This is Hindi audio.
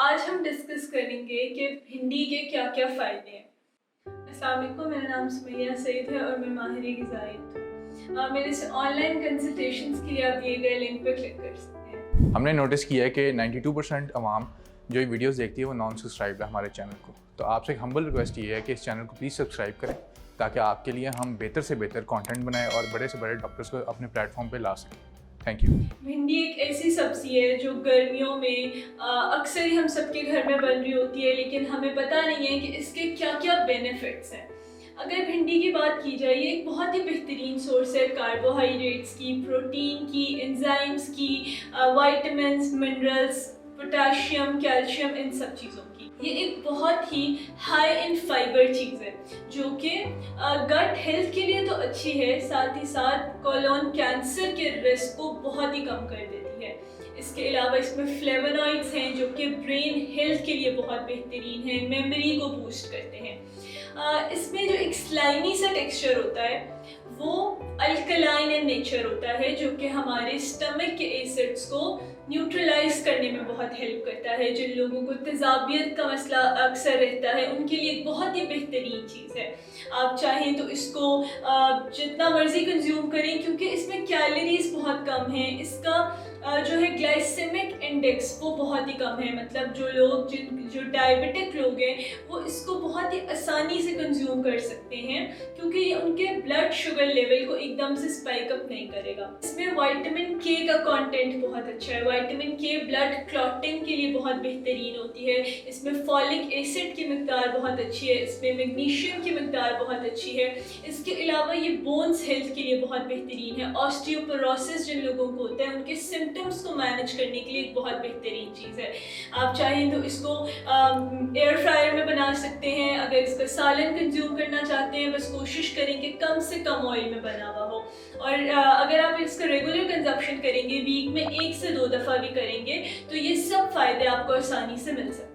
आज हम डिस्कस करेंगे कि भिंडी के क्या क्या फ़ायदे हैं। अस्सलाम वालेकुम, मेरा नाम सुमैया सईद है और मैं माहिर ग़िज़ाई हूँ। मेरे से ऑनलाइन कंसल्टेशंस के लिए आप दिए गए लिंक पर क्लिक कर सकते हैं। हमने नोटिस किया है कि 92% अवाम जो ये वीडियोस देखती है वो नॉन सब्सक्राइब है हमारे चैनल को। तो आपसे एक हम्बल रिक्वेस्ट ये है कि इस चैनल को प्लीज़ सब्सक्राइब करें ताकि आपके लिए हम बेहतर से बेहतर कंटेंट बनाएं और बड़े से बड़े डॉक्टर्स को अपने प्लेटफॉर्म पे ला सकें। Thank you. भिंडी एक ऐसी सब्ज़ी है जो गर्मियों में अक्सर ही हम सबके घर में बन रही होती है, लेकिन हमें पता नहीं है कि इसके क्या क्या बेनिफिट्स हैं। अगर भिंडी की बात की जाए, ये एक बहुत ही बेहतरीन सोर्स है कार्बोहाइड्रेट्स की, प्रोटीन की, एंजाइम्स की, वाइटामिन्स, मिनरल्स, पोटाशियम, कैल्शियम, इन सब चीज़ों की। ये एक बहुत ही हाई इन फाइबर चीज़ है जो कि गट हेल्थ के लिए तो अच्छी है, साथ ही साथ कोलोन कैंसर के रिस्क को बहुत ही कम कर देती है। इसके अलावा इसमें फ्लेवोनॉइड्स हैं जो कि ब्रेन हेल्थ के लिए बहुत बेहतरीन है, मेमोरी को बूस्ट करते हैं। इसमें जो एक स्लाइमी सा टेक्सचर होता है वो अल्कलाइन इन नेचर होता है जो कि हमारे स्टमक के एसिड्स को न्यूट्रलाइज करने में बहुत हेल्प करता है। जिन लोगों को तेज़ाबियत का मसला अक्सर रहता है उनके लिए बहुत ही बेहतरीन चीज़ है। आप चाहें तो इसको जितना मर्ज़ी कंज्यूम करें क्योंकि इसमें कैलोरीज बहुत कम हैं। इसका जो है ग्लाइसेमिक इंडेक्स वो बहुत ही कम है, मतलब जो डायबिटिक लोग हैं वो इसको बहुत ही आसानी से कंज्यूम कर सकते हैं क्योंकि ये उनके ब्लड शुगर लेवल को एकदम से स्पाइक अप नहीं करेगा। इसमें विटामिन के का कंटेंट बहुत अच्छा है। विटामिन के ब्लड क्लॉटिंग के लिए बहुत बेहतरीन होती है। इसमें फॉलिक एसिड की मिकदार बहुत अच्छी है, इसमें मैग्नीशियम की मिकदार बहुत अच्छी है। इसके अलावा ये बोन्स हेल्थ के लिए बहुत बेहतरीन है। ऑस्टियोपोरोसिस जिन लोगों को होता है उनके सिम्टम्स को मैनेज करने के लिए एक बहुत बेहतरीन चीज़ है। आप चाहें तो इसको एयर फ्रायर में बना सकते हैं। अगर इसका सालन कंज्यूम करना चाहते हैं बस कोशिश करें कि कम से कम ऑयल में बना हुआ हो। और अगर आप इसका रेगुलर कंजप्शन करेंगे, वीक में 1 से 2 दफ़ा भी करेंगे, तो ये सब फ़ायदे आपको आसानी से मिल सकते हैं।